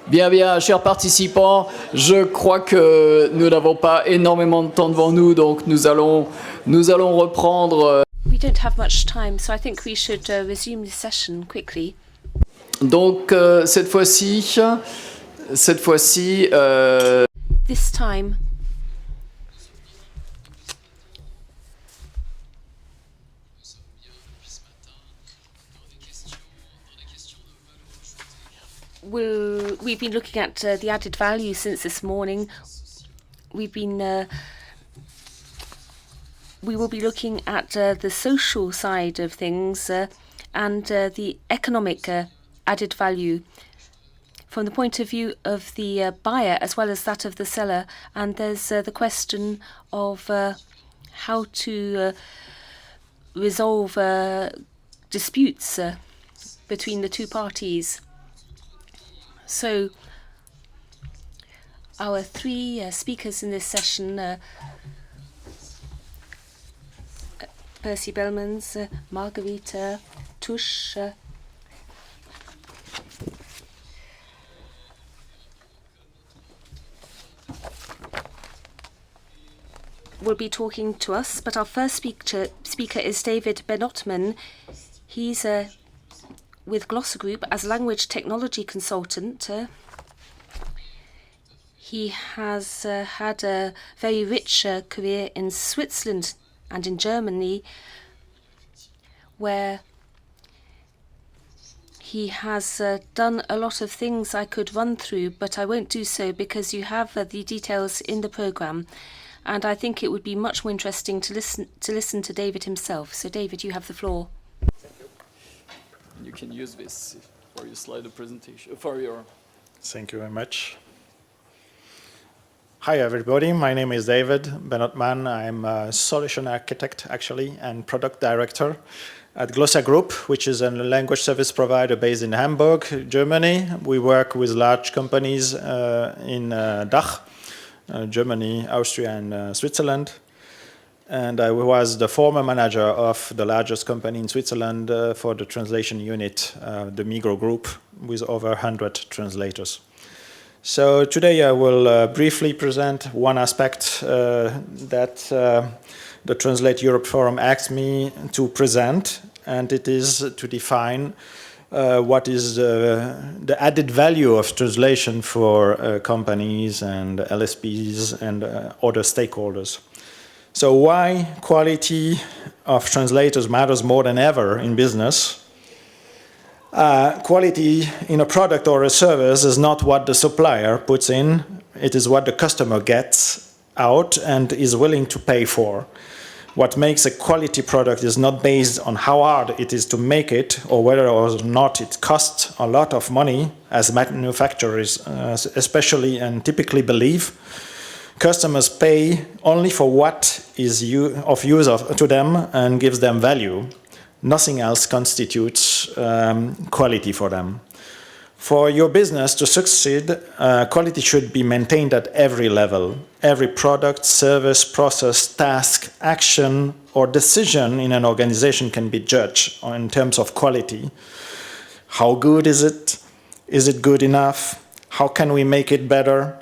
Bien, bien, chers participants, je crois que nous n'avons pas énormément de temps devant nous, donc nous allons reprendre. We don't have much time, so I think we should resume the session quickly. Donc cette fois-ci. This time. We've been looking at the added value since this morning. We will be looking at the social side of things and the economic added value from the point of view of the buyer as well as that of the seller. And there's the question of how to resolve disputes between the two parties. So our three speakers in this session, Percy BALEMANS, Margarita Tusch, will be talking to us, but our first speaker is David BENOTMANE. He's with Glossa Group as language technology consultant. He has had a very rich career in Switzerland and in Germany, where he has done a lot of things I could run through, but I won't do so because you have the details in the program. And I think it would be much more interesting to listen to David himself. So David, you have the floor. You can use this for your slide presentation, for your... Thank you very much. Hi everybody, my name is David BENOTMANE. I'm a solution architect actually and product director at Glossa Group, which is a language service provider based in Hamburg, Germany. We work with large companies in DACH, Germany, Austria and Switzerland. And I was the former manager of the largest company in Switzerland for the translation unit, the Migros Group, with over 100 translators. So today I will briefly present one aspect that the Translate Europe Forum asked me to present, and it is to define what is the added value of translation for companies and LSPs and other stakeholders. So why quality of translators matters more than ever in business? Quality in a product or a service is not what the supplier puts in, it is what the customer gets out and is willing to pay for. What makes a quality product is not based on how hard it is to make it or whether or not it costs a lot of money, as manufacturers especially and typically believe. Customers pay only for what is of use to them and gives them value. Nothing else constitutes quality for them. For your business to succeed, quality should be maintained at every level. Every product, service, process, task, action, or decision in an organization can be judged in terms of quality. How good is it? Is it good enough? How can we make it better?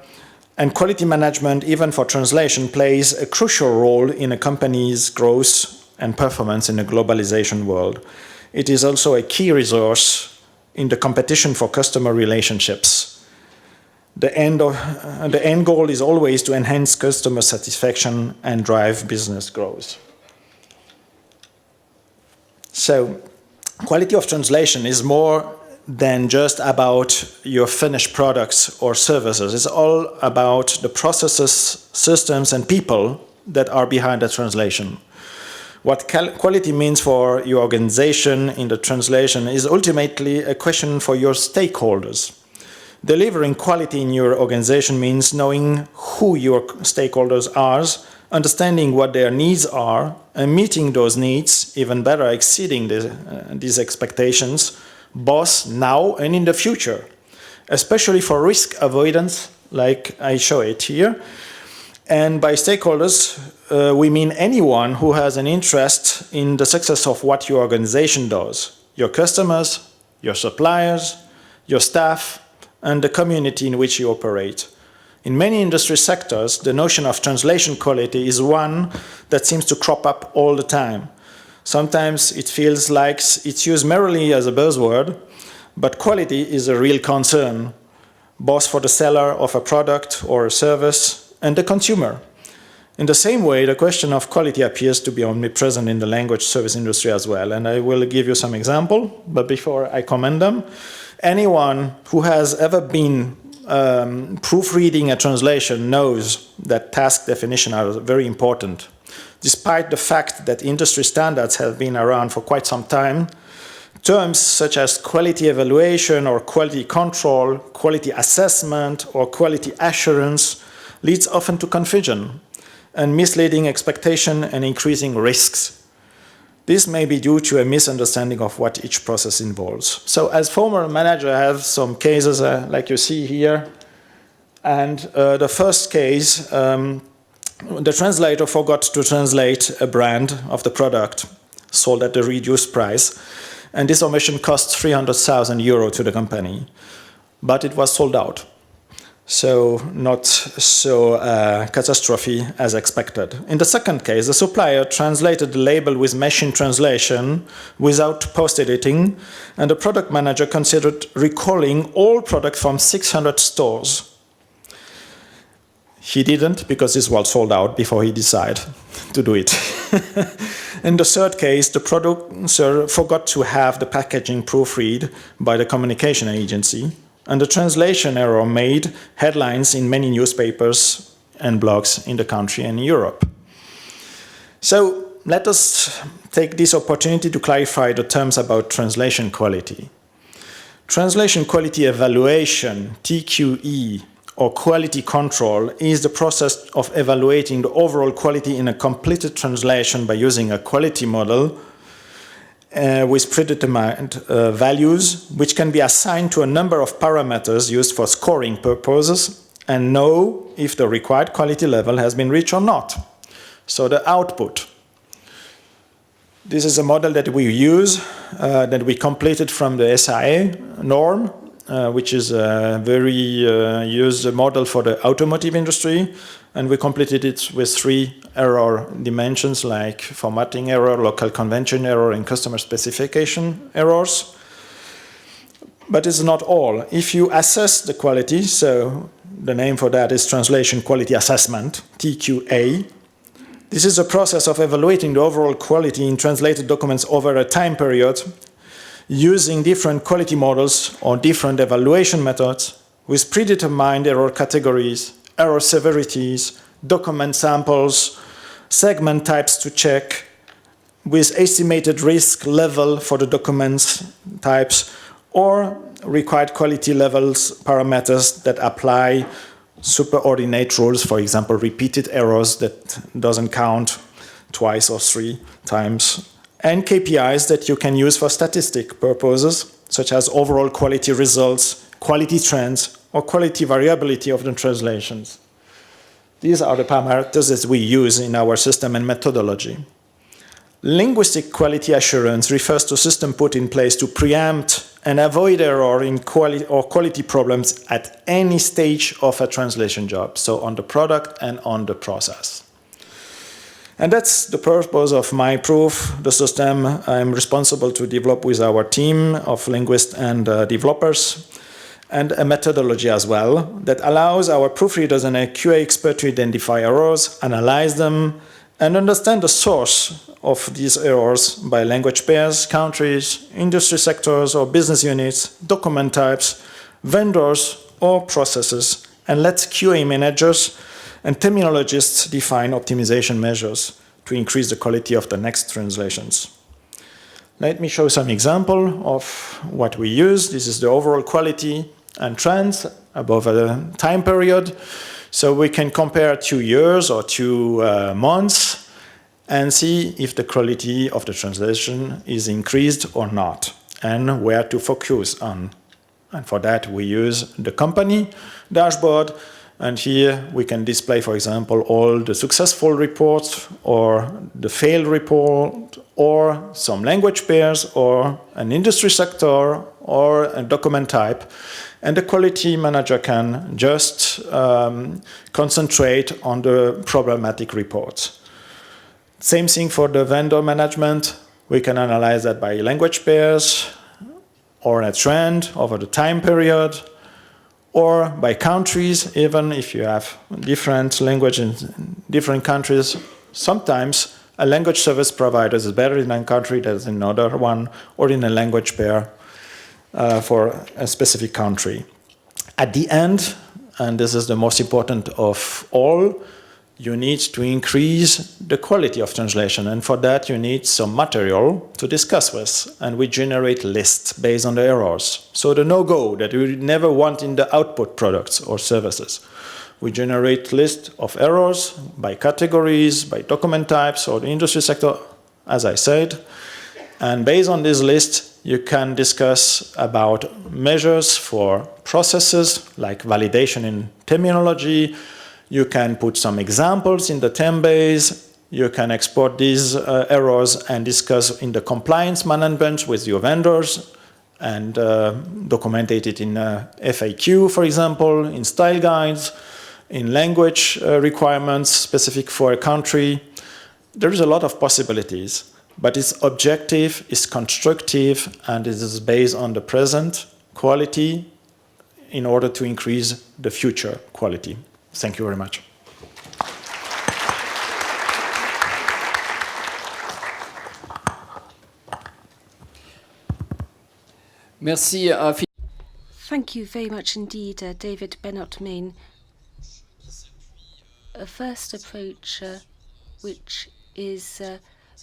And quality management, even for translation, plays a crucial role in a company's growth and performance in a globalization world. It is also a key resource in the competition for customer relationships. The end goal is always to enhance customer satisfaction and drive business growth. So, quality of translation is more than just about your finished products or services. It's all about the processes, systems, and people that are behind the translation. What quality means for your organization in the translation is ultimately a question for your stakeholders. Delivering quality in your organization means knowing who your stakeholders are, understanding what their needs are, and meeting those needs, even better exceeding these expectations, both now and in the future, especially for risk avoidance, like I show it here, And by stakeholders, we mean anyone who has an interest in the success of what your organization does. Your customers, your suppliers, your staff, and the community in which you operate. In many industry sectors, the notion of translation quality is one that seems to crop up all the time. Sometimes it feels like it's used merely as a buzzword, but quality is a real concern, both for the seller of a product or a service and the consumer. In the same way, the question of quality appears to be omnipresent in the language service industry as well, and I will give you some example, but before I comment them, anyone who has ever been proofreading a translation knows that task definitions are very important. Despite the fact that industry standards have been around for quite some time, terms such as quality evaluation or quality control, quality assessment or quality assurance leads often to confusion and misleading expectation and increasing risks. This may be due to a misunderstanding of what each process involves. So as former manager, I have some cases like you see here. And the first case, the translator forgot to translate a brand of the product sold at the reduced price. And this omission cost 300,000 euro to the company. But it was sold out. So not so catastrophe as expected. In the second case, the supplier translated the label with machine translation without post-editing, and the product manager considered recalling all products from 600 stores. He didn't, because this was sold out before he decided to do it. In the third case, the producer forgot to have the packaging proofread by the communication agency, and the translation error made headlines in many newspapers and blogs in the country and in Europe. So let us take this opportunity to clarify the terms about translation quality. Translation quality evaluation, TQE, or quality control is the process of evaluating the overall quality in a completed translation by using a quality model with predetermined values, which can be assigned to a number of parameters used for scoring purposes and know if the required quality level has been reached or not. So the output. This is a model that we use, that we completed from the SIA norm, which is a very used model for the automotive industry. And we completed it with 3 error dimensions like formatting error, local convention error, and customer specification errors. But it's not all. If you assess the quality, so the name for that is Translation Quality Assessment, TQA. This is a process of evaluating the overall quality in translated documents over a time period using different quality models or different evaluation methods with predetermined error categories, error severities, document samples, segment types to check, with estimated risk level for the documents types, or required quality levels parameters that apply superordinate rules, for example, repeated errors that doesn't count twice or 3 times, and KPIs that you can use for statistic purposes, such as overall quality results, quality trends, or quality variability of the translations. These are the parameters that we use in our system and methodology. Linguistic quality assurance refers to system put in place to preempt and avoid error in quality problems at any stage of a translation job, so on the product and on the process. And that's the purpose of my proof, the system I'm responsible to develop with our team of linguists and developers, and a methodology as well that allows our proofreaders and a QA expert to identify errors, analyze them, and understand the source of these errors by language pairs, countries, industry sectors or business units, document types, vendors or processes, and let QA managers and terminologists define optimization measures to increase the quality of the next translations. Let me show some example of what we use. This is the overall quality and trends above a time period. So we can compare 2 years or 2 months and see if the quality of the translation is increased or not, and where to focus on. And for that we use the company dashboard, And here we can display, for example, all the successful reports or the failed report or some language pairs or an industry sector or a document type. And the quality manager can just concentrate on the problematic reports. Same thing for the vendor management. We can analyze that by language pairs or a trend over the time period, or by countries, even if you have different languages in different countries. Sometimes a language service provider is better in a country than in another one, or in a language pair for a specific country. At the end, and this is the most important of all, you need to increase the quality of translation, and for that you need some material to discuss with, and we generate lists based on the errors. So the no-go that we never want in the output products or services. We generate lists of errors by categories, by document types, or the industry sector, as I said, and based on this list you can discuss about measures for processes like validation in terminology. You can put some examples in the term base. You can export these errors and discuss in the compliance management with your vendors and document it in FAQ, for example, in style guides, in language requirements specific for a country. There is a lot of possibilities, but it's objective, it's constructive, and it is based on the present quality in order to increase the future quality. Thank you very much. Merci à Philippe. Thank you very much indeed, David BENOTMANE. A first approach which is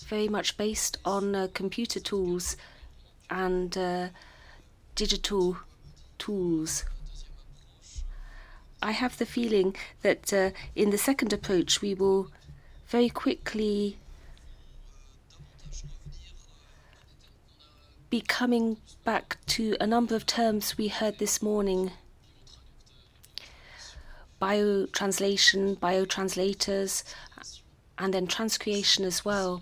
very much based on computer tools and digital tools. I have the feeling that in the second approach we will very quickly be coming back to a number of terms we heard this morning. Biotranslation, biotranslators, and then transcreation as well.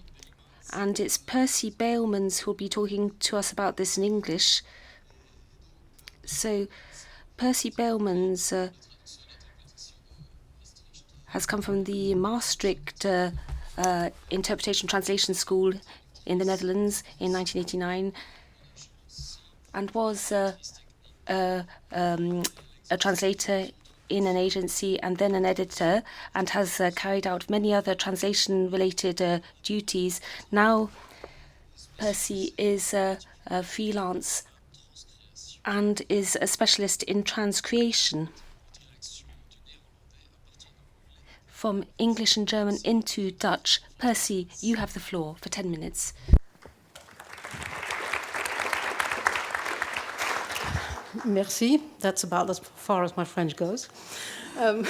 And it's Percy BALEMANS who will be talking to us about this in English. So Percy BALEMANS has come from the Maastricht Interpretation Translation School in the Netherlands in 1989 and was a translator in an agency and then an editor, and has carried out many other translation-related duties. Now Percy is a freelance and is a specialist in transcreation. From English and German into Dutch. Percy, you have the floor for 10 minutes. Merci. That's about as far as my French goes. I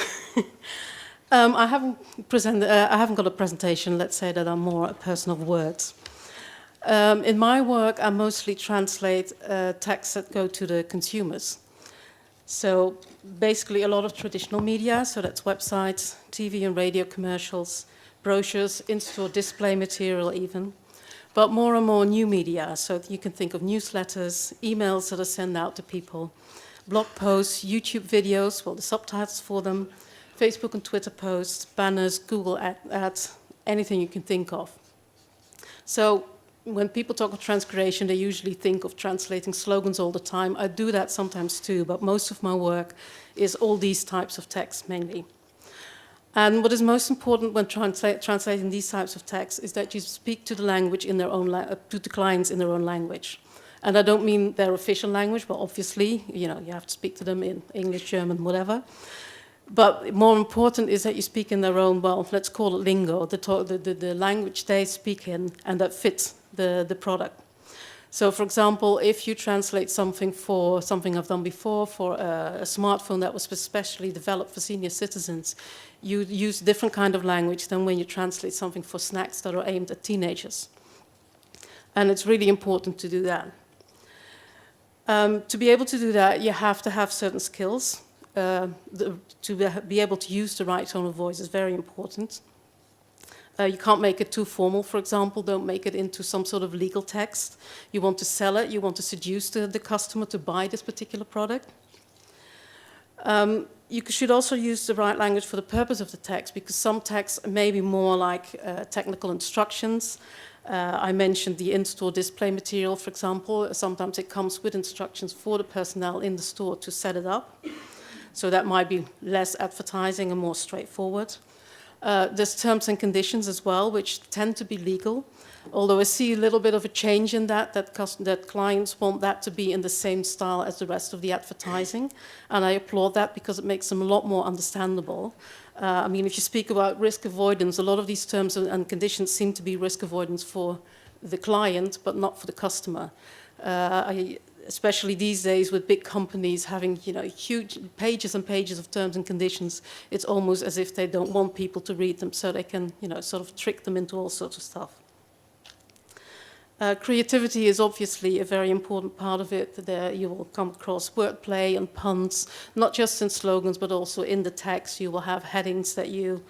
haven't got a presentation, let's say, that I'm more a person of words. In my work, I mostly translate texts that go to the consumers. So basically a lot of traditional media, so that's websites, TV and radio commercials, brochures, in-store display material even, but more and more new media. So you can think of newsletters, emails that are sent out to people, blog posts, YouTube videos, well, the subtitles for them, Facebook and Twitter posts, banners, Google ads, anything you can think of. So when people talk of transcreation, they usually think of translating slogans all the time. I do that sometimes too, but most of my work is all these types of texts mainly. And what is most important when translating these types of texts is that you speak to the language in their own to the clients in their own language. And I don't mean their official language, but obviously, you have to speak to them in English, German, whatever. But more important is that you speak in their own, well, let's call it lingo, the language they speak in, and that fits the product. So, for example, if you translate something for something I've done before, for a smartphone that was especially developed for senior citizens, you use different kind of language than when you translate something for snacks that are aimed at teenagers. And it's really important to do that. To be able to do that, you have to have certain skills. to be able to use the right tone of voice is very important. You can't make it too formal, for example. Don't make it into some sort of legal text. You want to sell it. You want to seduce the customer to buy this particular product. You should also use the right language for the purpose of the text, because some texts may be more like technical instructions. I mentioned the in-store display material, for example. Sometimes it comes with instructions for the personnel in the store to set it up. So that might be less advertising and more straightforward. There's terms and conditions as well, which tend to be legal. Although I see a little bit of a change in that clients want that to be in the same style as the rest of the advertising. And I applaud that because it makes them a lot more understandable. I mean, if you speak about risk avoidance, a lot of these terms and conditions seem to be risk avoidance for the client, but not for the customer. Especially these days with big companies having, huge pages and pages of terms and conditions, it's almost as if they don't want people to read them, so they can, sort of trick them into all sorts of stuff. Creativity is obviously a very important part of it. There you will come across wordplay and puns, not just in slogans, but also in the text. You will have headings that you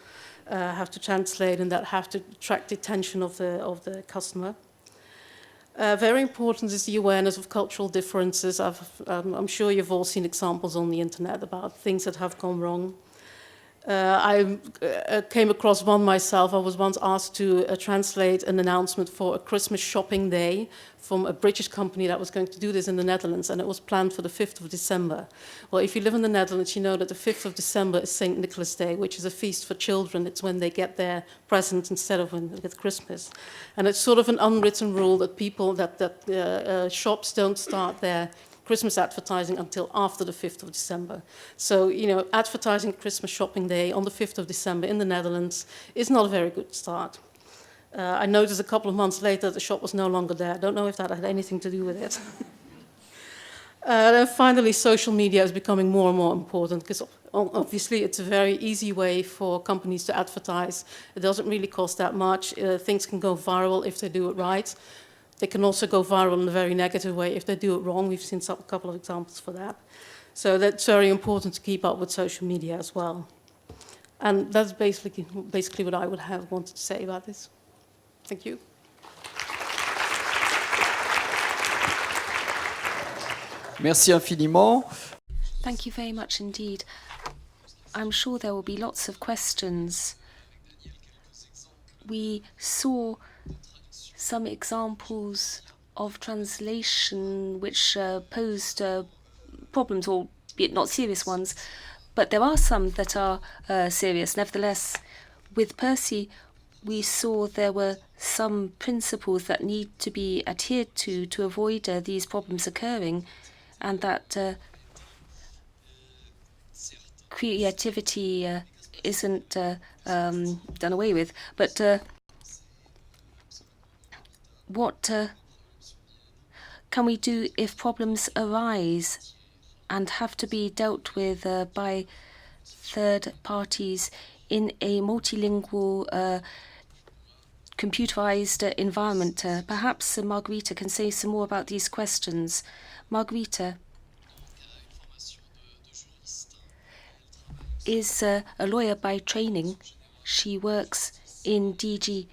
have to translate and that have to attract the attention of the customer. Very important is the awareness of cultural differences. I'm sure you've all seen examples on the internet about things that have gone wrong. I came across one myself. I was once asked to translate an announcement for a Christmas shopping day from a British company that was going to do this in the Netherlands, and it was planned for the 5th of December. Well, if you live in the Netherlands, you know that the 5th of December is St. Nicolas Day, which is a feast for children. It's when they get their presents instead of with Christmas. And it's sort of an unwritten rule that shops don't start their Christmas advertising until after the 5th of December. So, advertising Christmas shopping day on the 5th of December in the Netherlands is not a very good start. I noticed a couple of months later the shop was no longer there. I don't know if that had anything to do with it. And finally, social media is becoming more and more important because obviously it's a very easy way for companies to advertise. It doesn't really cost that much. Things can go viral if they do it right. They can also go viral in a very negative way if they do it wrong. We've seen a couple of examples for that. So that's very important to keep up with social media as well. And that's basically what I would have wanted to say about this. Thank you. Merci infiniment. Thank you very much indeed. I'm sure there will be lots of questions. We saw some examples of translation which posed problems, albeit not serious ones, but there are some that are serious. Nevertheless, with Percy, we saw there were some principles that need to be adhered to avoid these problems occurring, and that creativity isn't done away with. But what can we do if problems arise and have to be dealt with by third parties in a multilingual computerized environment? Perhaps Margarita can say some more about these questions. Margarita is a lawyer by training. She works in DG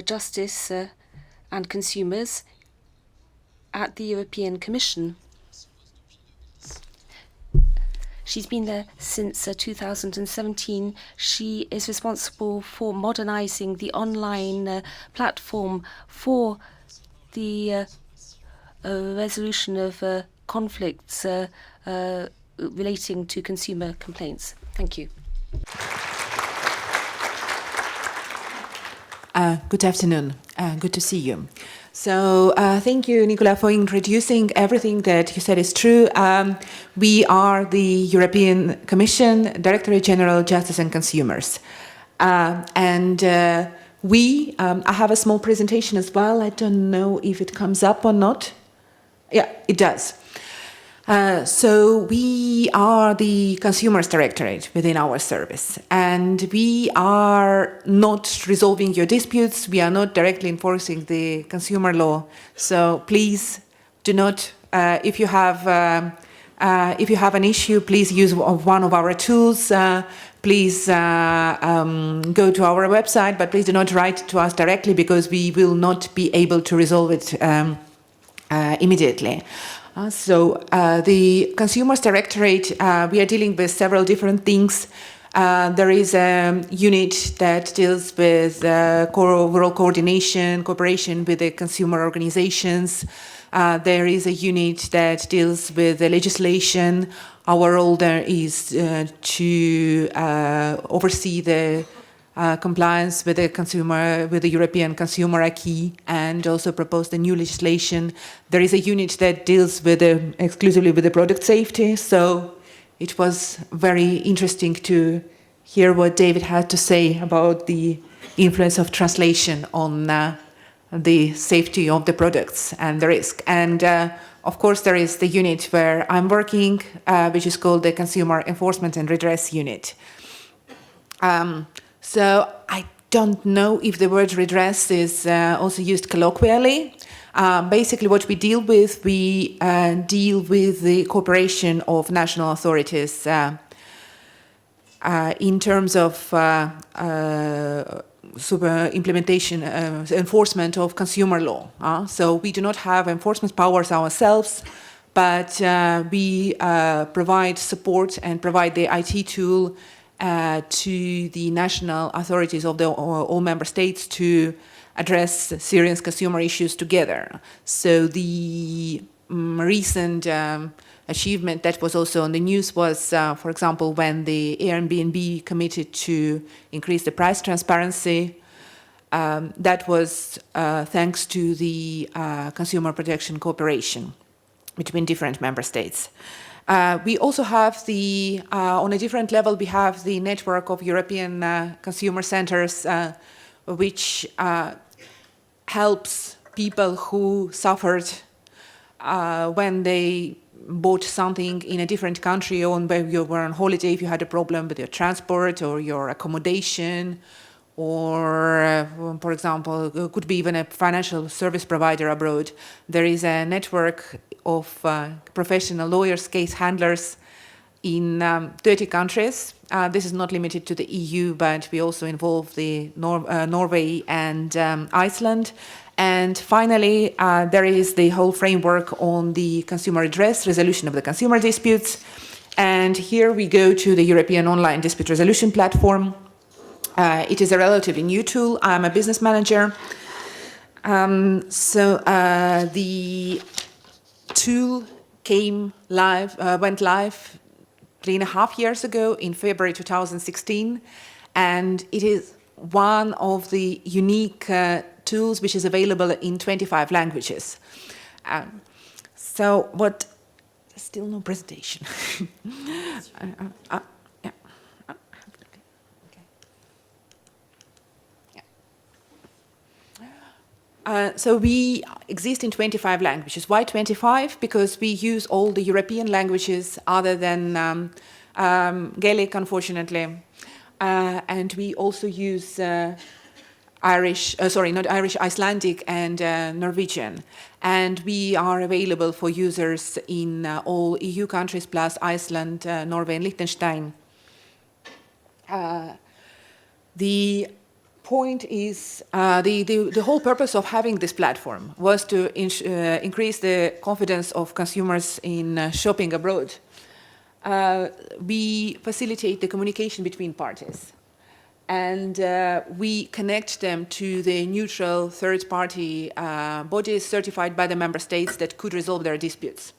Justice and Consumers at the European Commission. She's been there since 2017. She is responsible for modernizing the online platform for the resolution of conflicts relating to consumer complaints. Thank you. Good afternoon. Good to see you. So thank you, Nicolas, for introducing everything that you said is true. We are the European Commission, Directorate General Justice and Consumers. I have a small presentation as well. I don't know if it comes up or not. Yeah, it does. So we are the Consumers Directorate within our service, and we are not resolving your disputes. We are not directly enforcing the consumer law. So please do not, if you have If you have an issue, please use one of our tools. Please go to our website, but please do not write to us directly because we will not be able to resolve it immediately. The Consumers Directorate, we are dealing with several different things. There is a unit that deals with overall coordination, cooperation with the consumer organizations. There is a unit that deals with the legislation. Our role there is to oversee the compliance with the European consumer acquis, and also propose the new legislation. There is a unit that deals with exclusively with the product safety. So it was very interesting to hear what David had to say about the influence of translation on the safety of the products and the risk. And of course, there is the unit where I'm working, which is called the Consumer Enforcement and Redress Unit. So I don't know if the word redress is also used colloquially. Basically, what we deal with the cooperation of national authorities in terms of implementation, enforcement of consumer law. So we do not have enforcement powers ourselves, but we provide support and provide the IT tool to the national authorities of all member states to address serious consumer issues together. So the recent achievement that was also on the news was, for example, when the Airbnb committed to increase the price transparency. That was thanks to the consumer protection cooperation between different member states. We also have on a different level, we have the network of European consumer centers, which helps people who suffered when they bought something in a different country, or when you were on holiday, if you had a problem with your transport or your accommodation, or, for example, it could be even a financial service provider abroad. There is a network of professional lawyers, case handlers in 30 countries. This is not limited to the EU, but we also involve the Norway and Iceland. And finally, there is the whole framework on the consumer redress, resolution of the consumer disputes. And here we go to the European Online Dispute Resolution Platform. It is a relatively new tool. I'm a business manager. The tool went live 3.5 years ago in February 2016, and it is one of the unique tools which is available in 25 languages. Still no presentation. So we exist in 25 languages. Why 25? Because we use all the European languages other than Gaelic, unfortunately. And we also use Icelandic and Norwegian. And we are available for users in all EU countries plus Iceland, Norway, and Liechtenstein. The point is, the whole purpose of having this platform was to increase the confidence of consumers in shopping abroad. We facilitate the communication between parties, and we connect them to the neutral third-party bodies certified by the member states that could resolve their disputes.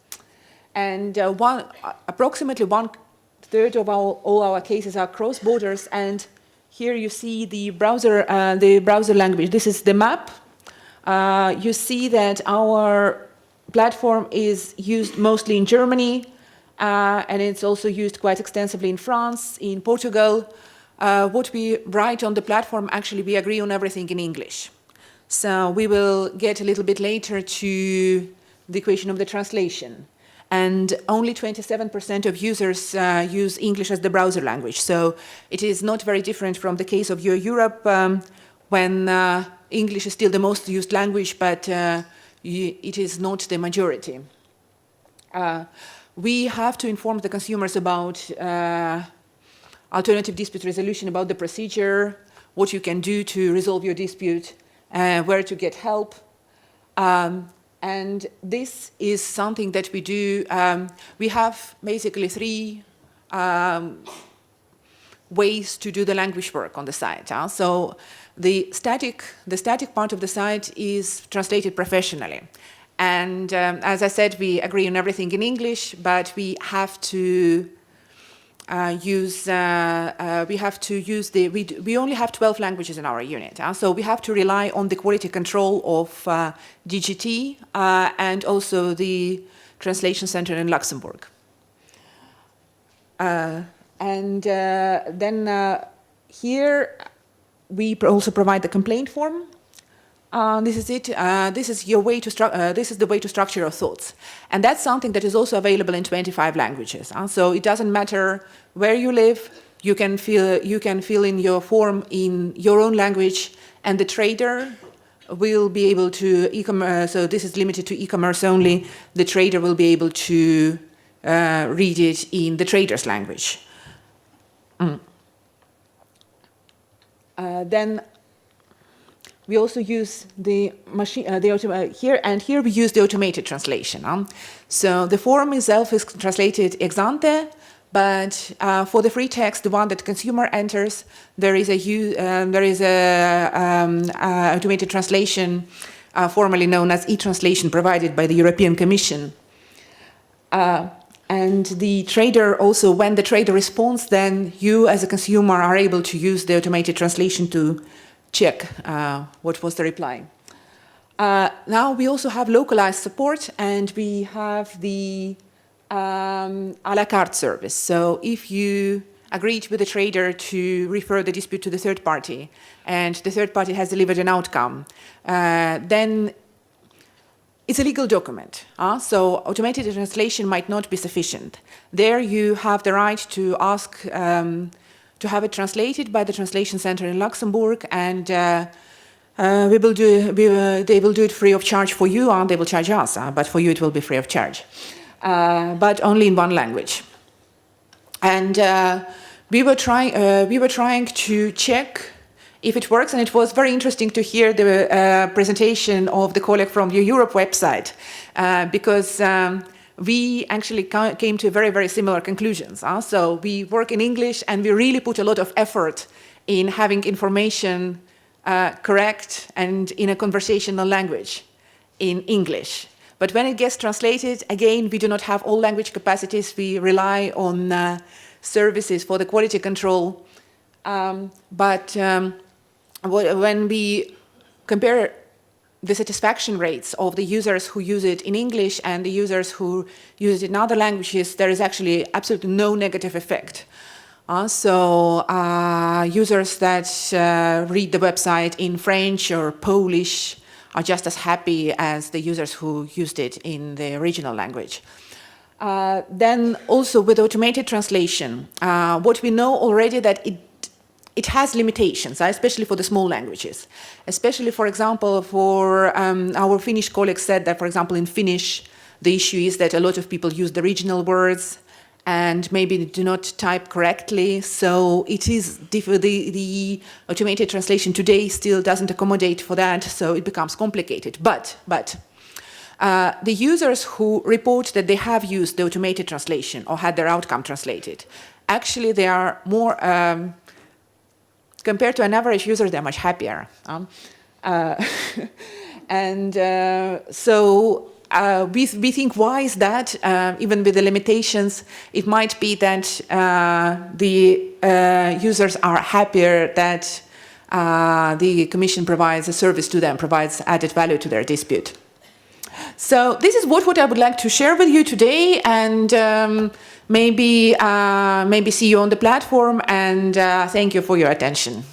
And approximately 1/3 of all our cases are cross borders. And here you see the browser language. This is the map. You see that our platform is used mostly in Germany, and it's also used quite extensively in France, in Portugal. What we write on the platform, actually, we agree on everything in English. So we will get a little bit later to the question of the translation. And only 27% of users use English as the browser language. So it is not very different from the case of Europe, when English is still the most used language, but it is not the majority. we have to inform the consumers about alternative dispute resolution, about the procedure, what you can do to resolve your dispute, where to get help. And this is something that we do. We have basically 3 ways to do the language work on the site. So the static part of the site is translated professionally. And as I said, we agree on everything in English, but we have to we only have 12 languages in our unit. So we have to rely on the quality control of DGT and also the Translation Center in Luxembourg. And then here we also provide the complaint form. This is it. This is your way to this is the way to structure your thoughts, and that's something that is also available in 25 languages. So it doesn't matter where you live. You can fill in your form in your own language, and the trader will be able to e-commerce. So this is limited to e-commerce only. The trader will be able to read it in the trader's language. Then we also use the machine here we use the automated translation. So the form itself is translated ex ante, but for the free text, the one that consumer enters, there is a automated translation, formerly known as e-translation, provided by the European Commission. And the trader also, when the trader responds, then you as a consumer are able to use the automated translation to check what was the reply. Now we also have localized support, and we have the a la carte service. So if you agreed with the trader to refer the dispute to the third party, and the third party has delivered an outcome, then it's a legal document. So automated translation might not be sufficient. There you have the right to ask to have it translated by the Translation Center in Luxembourg, and they will do it free of charge for you, and they will charge us, but for you it will be free of charge, but only in one language. And we were trying to check if it works, and it was very interesting to hear the presentation of the colleague from the Europe website, because we actually came to very, very similar conclusions. So we work in English, and we really put a lot of effort in having information correct and in a conversational language in English. But when it gets translated, again, we do not have all language capacities. We rely on services for the quality control. When we compare the satisfaction rates of the users who use it in English and the users who use it in other languages, there is actually absolutely no negative effect. Users that read the website in French or Polish are just as happy as the users who used it in the original language. Then also with automated translation, what we know already that it has limitations, especially for the small languages. Especially, for example, for our Finnish colleagues said that, for example, in Finnish, the issue is that a lot of people use the regional words and maybe do not type correctly. So it is the automated translation today still doesn't accommodate for that, so it becomes complicated. But the users who report that they have used the automated translation or had their outcome translated, actually they are more compared to an average user, they're much happier. We think, why is that? Even with the limitations, it might be that the users are happier that the Commission provides a service to them, provides added value to their dispute. So this is what I would like to share with you today, and maybe see you on the platform, and thank you for your attention.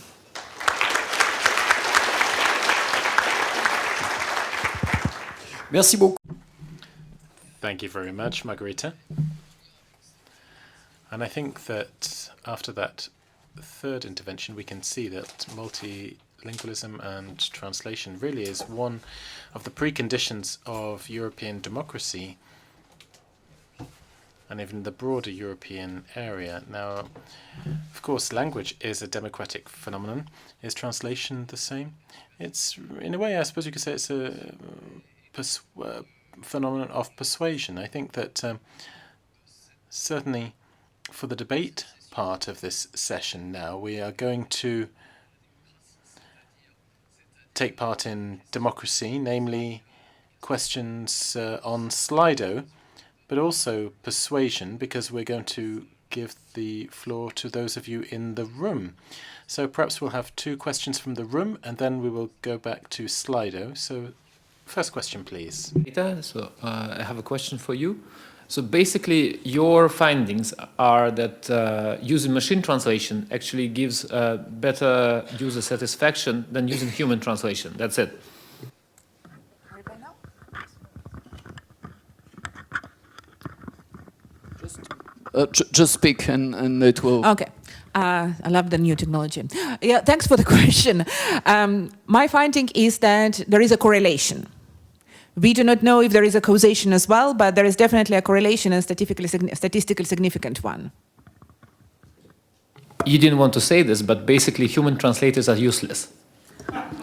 Merci beaucoup. Thank you very much, Margherita. And I think that after that third intervention, we can see that multilingualism and translation really is one of the preconditions of European democracy. and even the broader European area. Now, of course, language is a democratic phenomenon. Is translation the same? It's, in a way, I suppose you could say it's a phenomenon of persuasion. I think that certainly for the debate part of this session now, we are going to take part in democracy, namely questions on Slido, but also persuasion, because we're going to give the floor to those of you in the room. So perhaps we'll have 2 questions from the room, and then we will go back to Slido. So first question, please. So I have a question for you. So basically, your findings are that using machine translation actually gives better user satisfaction than using human translation. That's it. Just speak and it will... Okay. I love the new technology. Yeah, thanks for the question. My finding is that there is a correlation. We do not know if there is a causation as well, but there is definitely a correlation, and statistically significant one. You didn't want to say this, but basically human translators are useless.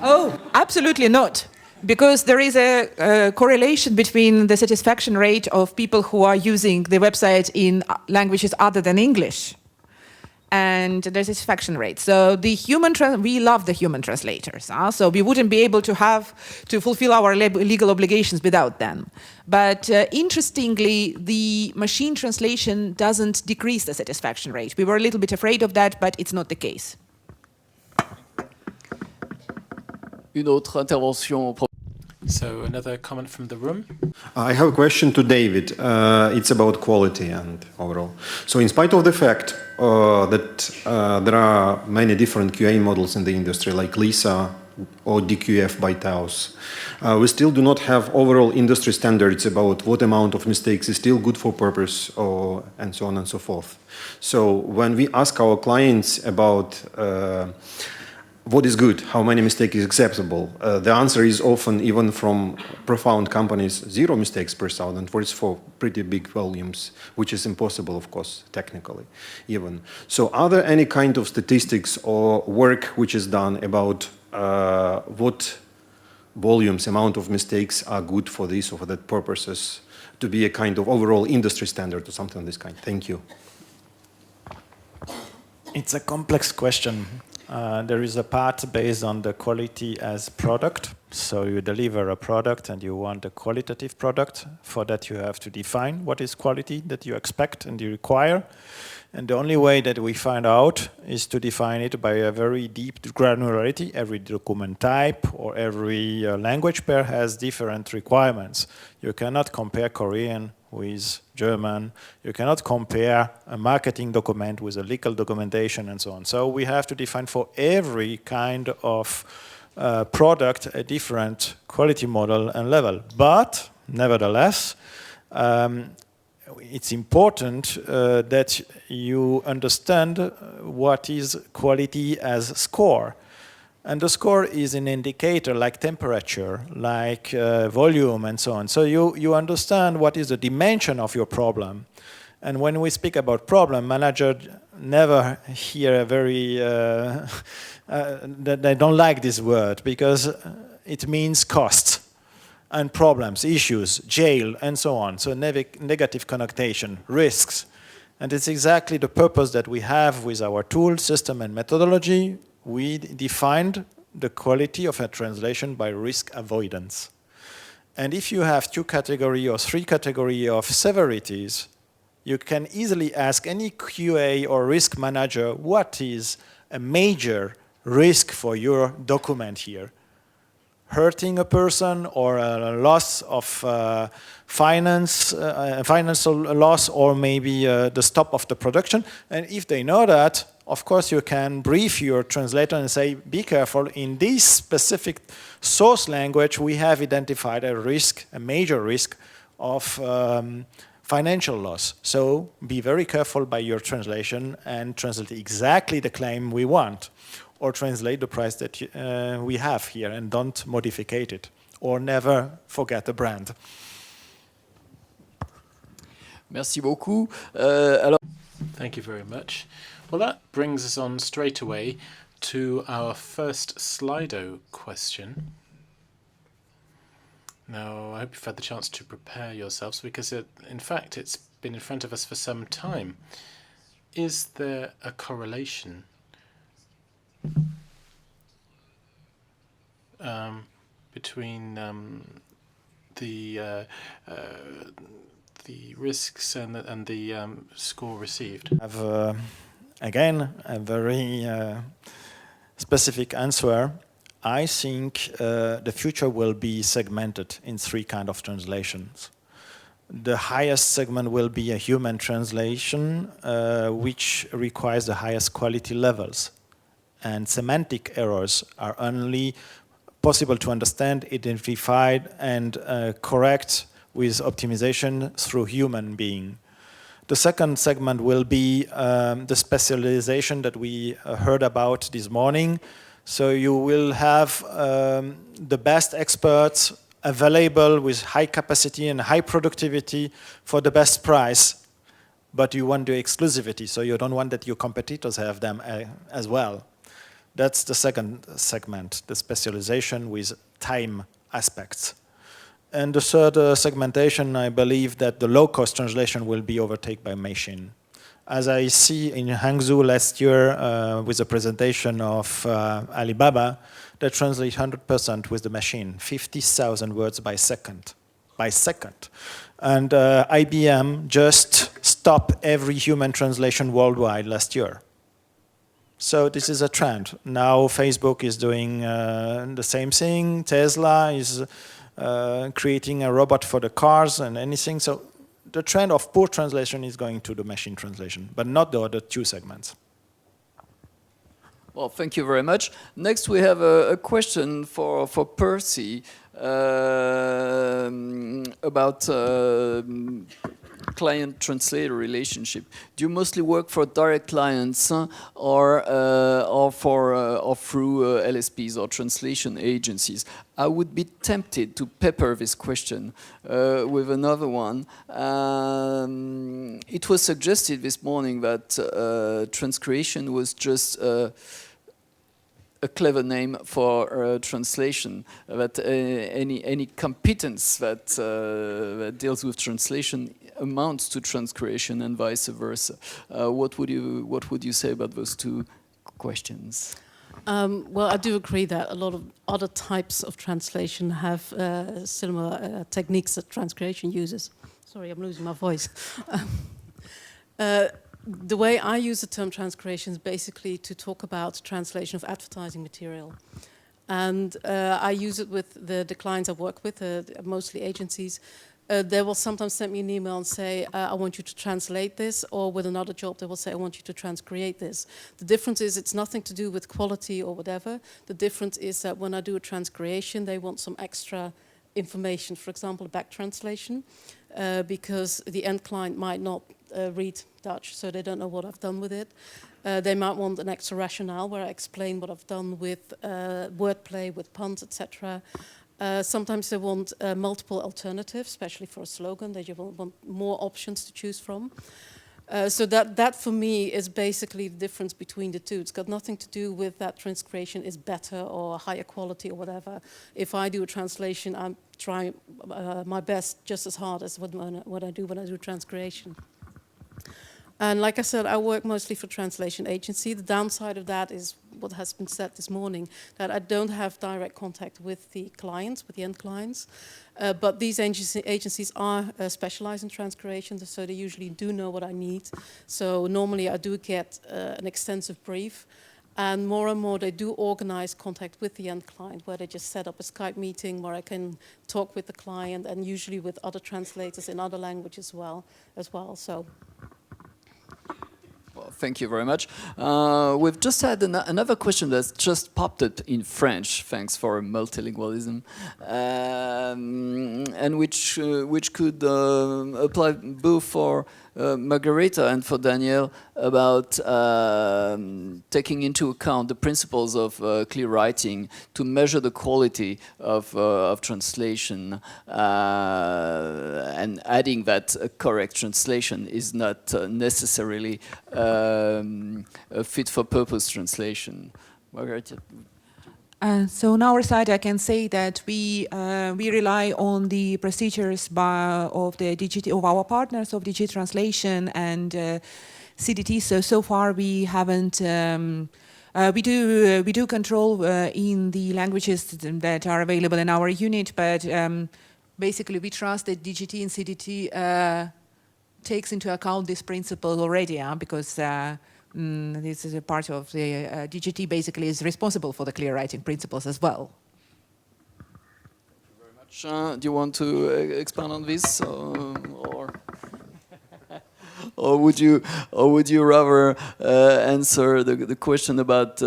Oh, absolutely not. Because there is a correlation between the satisfaction rate of people who are using the website in languages other than English and the satisfaction rate. So the we love the human translators. So we wouldn't be able to fulfill our legal obligations without them. But interestingly, the machine translation doesn't decrease the satisfaction rate. We were a little bit afraid of that, but it's not the case. Une autre intervention. So another comment from the room. I have a question to David. It's about quality and overall. So in spite of the fact that there are many different QA models in the industry, like Lisa or DQF by Taos, we still do not have overall industry standards about what amount of mistakes is still good for purpose, and so on and so forth. So when we ask our clients about what is good, how many mistakes is acceptable, the answer is often, even from profound companies, 0 mistakes per 1,000, for it's for pretty big volumes, which is impossible, of course, technically, even. So are there any kind of statistics or work which is done about what volumes, amount of mistakes are good for this or for that purposes, to be a kind of overall industry standard or something of this kind? Thank you. It's a complex question. There is a part based on the quality as product. So you deliver a product and you want a qualitative product. For that you have to define what is quality that you expect and you require. And the only way that we find out is to define it by a very deep granularity. Every document type or every language pair has different requirements. You cannot compare Korean with German. You cannot compare a marketing document with a legal documentation and so on. So we have to define for every kind of product a different quality model and level. But nevertheless, it's important that you understand what is quality as score. And the score is an indicator like temperature, like volume and so on. So you understand what is the dimension of your problem. And when we speak about problem, manager never hear a very, they don't like this word because it means cost and problems, issues, jail, and so on. So negative connotation, risks. And it's exactly the purpose that we have with our tool, system, and methodology. We defined the quality of a translation by risk avoidance. And if you have 2 categories or 3 categories of severities, you can easily ask any QA or risk manager what is a major risk for your document here. Hurting a person or a loss of financial loss or maybe the stop of the production. And if they know that, of course you can brief your translator and say, be careful, in this specific source language we have identified a risk, a major risk of financial loss. So be very careful by your translation and translate exactly the claim we want. Or translate the price that we have here and don't modify it. Or never forget the brand. Merci beaucoup. Alors, Thank you very much. Well, that brings us on straight away to our first Slido question. Now, I hope you've had the chance to prepare yourselves because, in fact, it's been in front of us for some time. Is there a correlation between the risks and the score received? I have, again, a very specific answer. I think the future will be segmented in 3 kinds of translations. The highest segment will be a human translation, which requires the highest quality levels. And semantic errors are only possible to understand, identified, and correct with optimization through human being. The second segment will be the specialization that we heard about this morning. So you will have the best experts available with high capacity and high productivity for the best price, but you want the exclusivity, so you don't want that your competitors have them as well. That's the second segment, the specialization with time aspects. And the third segmentation, I believe that the low-cost translation will be overtaken by machine. As I see in Hangzhou last year with the presentation of Alibaba, they translate 100% with the machine, 50,000 words by second. And IBM just stopped every human translation worldwide last year. So this is a trend. Now Facebook is doing the same thing. Tesla is creating a robot for the cars and anything. So the trend of poor translation is going to the machine translation, but not the other 2 segments. well, thank you very much. Next, we have a question for Percy about client-translator relationship. Do you mostly work for direct clients or through LSPs or translation agencies? I would be tempted to pepper this question with another one. It was suggested this morning that Transcreation was just a clever name for translation, that any competence that deals with translation amounts to transcreation and vice versa. What would you say about those 2 questions? Well, I do agree that a lot of other types of translation have similar techniques that Transcreation uses. Sorry, I'm losing my voice. The way I use the term transcreation is basically to talk about translation of advertising material. And I use it with the clients I work with, mostly agencies. They will sometimes send me an email and say, I want you to translate this, or with another job they will say, I want you to transcreate this. The difference is it's nothing to do with quality or whatever. The difference is that when I do a transcreation, they want some extra information, for example, a back translation, because the end client might not read Dutch, so they don't know what I've done with it. They might want an extra rationale where I explain what I've done with wordplay, with puns, etc. Sometimes they want multiple alternatives, especially for a slogan. They want more options to choose from. So that for me is basically the difference between the 2. It's got nothing to do with that transcreation is better or higher quality or whatever. If I do a translation, I'm trying my best just as hard as what I do when I do transcreation. And like I said, I work mostly for translation agency. The downside of that is what has been said this morning, that I don't have direct contact with the clients, with the end clients. But these agencies are specialized in transcreation, so they usually do know what I need. So normally I do get an extensive brief. And more they do organize contact with the end client, where they just set up a Skype meeting where I can talk with the client, and usually with other translators in other languages as well. So. Well, thank you very much. We've just had another question that's just popped up in French, thanks for multilingualism, and which could apply both for Margareta and for Daniel about taking into account the principles of clear writing to measure the quality of translation and adding that a correct translation is not necessarily a fit-for-purpose translation. Margareta. So on our side, I can say that we rely on the procedures of our partners of DG Translation and CDT. So far we haven't. We do control in the languages that are available in our unit, but basically we trust that DGT and CDT takes into account this principle already, because. This is a part of the DGT basically is responsible for the clear writing principles as well. Thank you very much. Do you want to expand on this, or would you rather answer the question about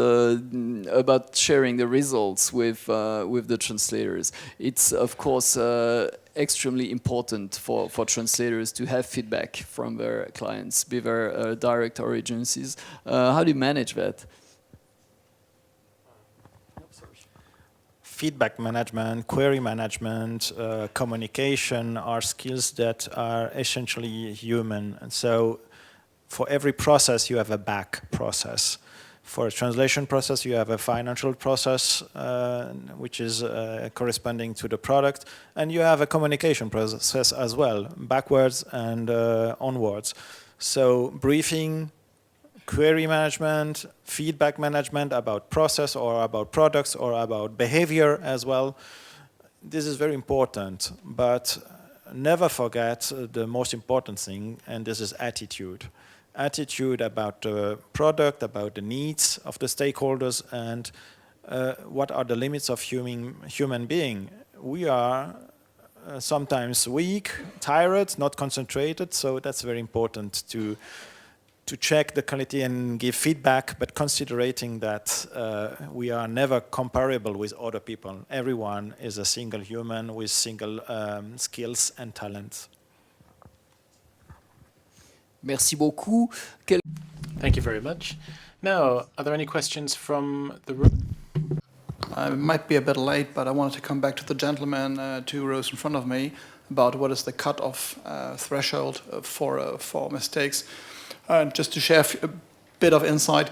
sharing the results with the translators? It's of course extremely important for translators to have feedback from their clients, be they direct or agencies. How do you manage that? Feedback management, query management, communication are skills that are essentially human. And so for every process, you have a back process. For a translation process, you have a financial process, which is corresponding to the product, and you have a communication process as well, backwards and onwards. So briefing, query management, feedback management about process or about products or about behavior as well. This is very important, but never forget the most important thing, and this is attitude. Attitude about the product, about the needs of the stakeholders, and what are the limits of human being. We are sometimes weak, tired, not concentrated, so that's very important to check the quality and give feedback, but considering that we are never comparable with other people. Everyone is a single human with single skills and talents. Merci beaucoup. Thank you very much. Now, are there any questions from the room? I might be a bit late, but I wanted to come back to the gentleman 2 rows in front of me about what is the cut-off threshold for mistakes. Just to share a bit of insight,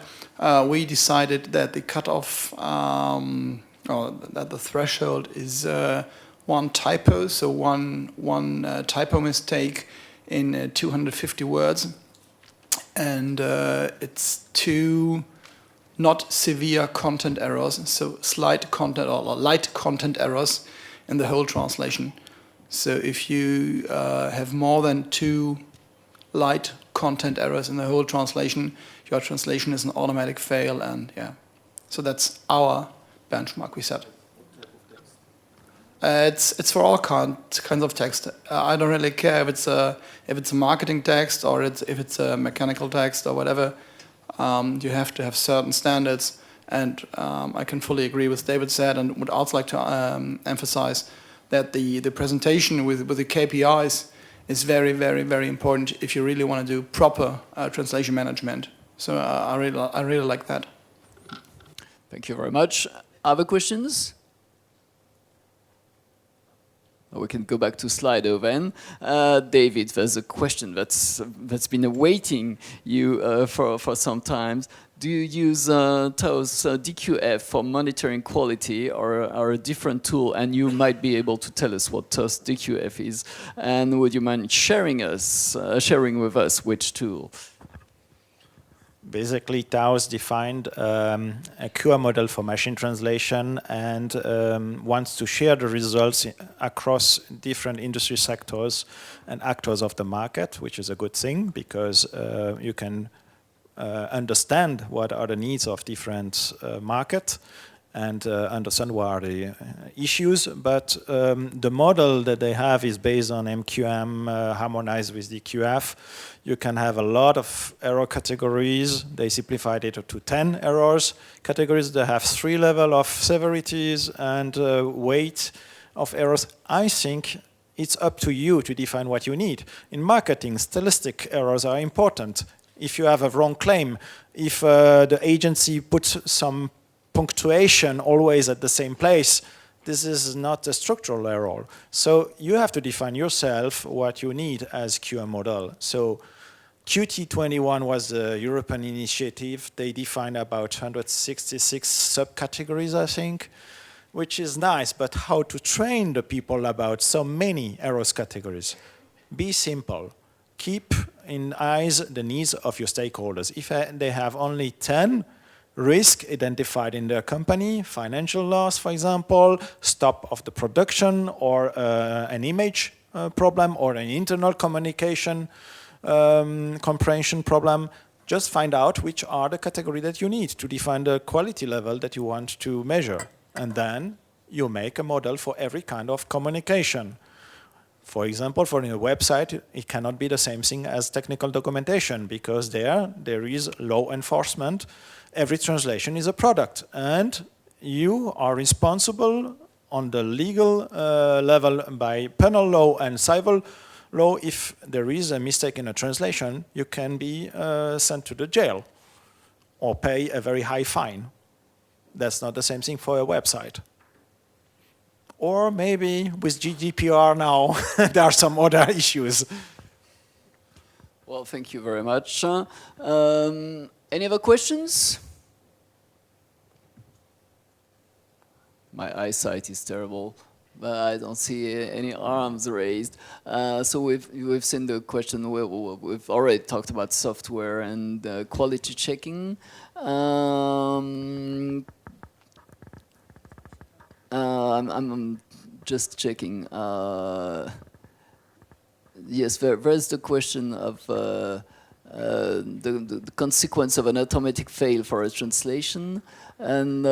we decided that the cut-off, that the threshold is 1 typo, so one typo mistake in 250 words, and it's 2 not severe content errors, so slight content or light content errors in the whole translation. So if you have more than 2 light content errors in the whole translation, your translation is an automatic fail, and yeah, so that's our benchmark we set. It's for all kinds of text. I don't really care if it's a marketing text or if it's a mechanical text or whatever. You have to have certain standards, and I can fully agree with David said, and would also like to emphasize that the presentation with the KPIs is very, very, very important if you really want to do proper translation management. So I really like that. Thank you very much. Other questions? We can go back to Slido then. David, there's a question that's been awaiting you for some time. Do you use TOS DQF for monitoring quality or a different tool? And you might be able to tell us what TOS DQF is. And would you mind sharing with us which tool? Basically, TAOS defined a QR model for machine translation and wants to share the results across different industry sectors and actors of the market, which is a good thing because you can understand what are the needs of different markets and understand what are the issues. But the model that they have is based on MQM harmonized with DQF. You can have a lot of error categories. They simplified it to 10 errors categories. They have 3 levels of severities and weight of errors. I think it's up to you to define what you need. In marketing, stylistic errors are important. If you have a wrong claim, if the agency puts some punctuation always at the same place, this is not a structural error. So you have to define yourself what you need as QM model. So QT21 was a European initiative. They defined about 166 subcategories, I think, which is nice, but how to train the people about so many errors categories? Be simple. Keep in eyes the needs of your stakeholders. If they have only 10 risk identified in their company, financial loss, for example, stop of the production, or an image problem, or an internal communication comprehension problem, just find out which are the category that you need to define the quality level that you want to measure. And then you make a model for every kind of communication. For example, for a website, it cannot be the same thing as technical documentation, because there is law enforcement. Every translation is a product, and you are responsible on the legal level by penal law and civil law. If there is a mistake in a translation, you can be sent to the jail or pay a very high fine. That's not the same thing for a website. Or maybe with GDPR now, there are some other issues. Well, thank you very much. Any other questions? My eyesight is terrible, but I don't see any arms raised. So we've seen the question. We've already talked about software and quality checking. I'm just checking. Yes, there's the question of the consequence of an automatic fail for a translation, and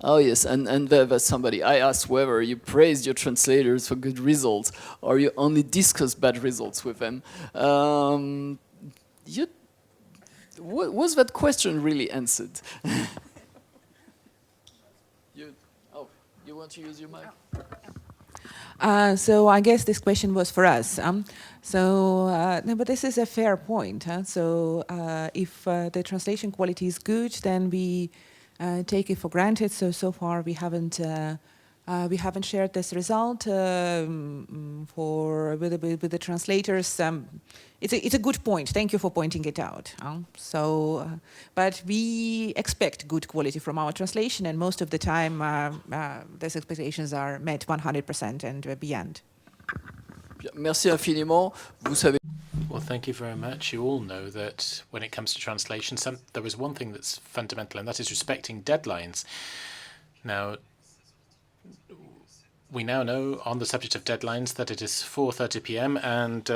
oh yes, and there's somebody. I asked whether you praised your translators for good results or you only discuss bad results with them. Was that question really answered? You want to use your mic? So I guess this question was for us. No, but this is a fair point. So if the translation quality is good, then we take it for granted. So far we haven't shared this result with the translators. It's a good point. Thank you for pointing it out. But we expect good quality from our translation, and most of the time these expectations are met 100% and beyond. Merci infiniment. Vous savez. Well, thank you very much. You all know that when it comes to translation, there is one thing that's fundamental, and that is respecting deadlines. Now, we now know on the subject of deadlines that it is 4:30 p.m. and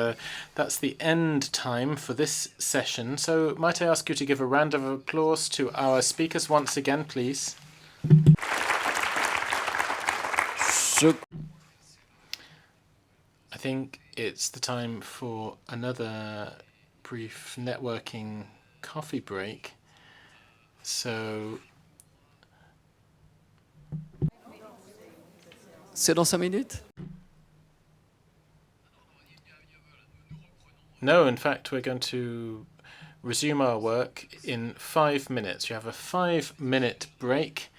that's the end time for this session. So might I ask you to give a round of applause to our speakers once again, please? I think it's the time for another brief networking coffee break. So C'est dans 5 minutes? No, in fact, we're going to resume our work in 5 minutes. You have a 5-minute break.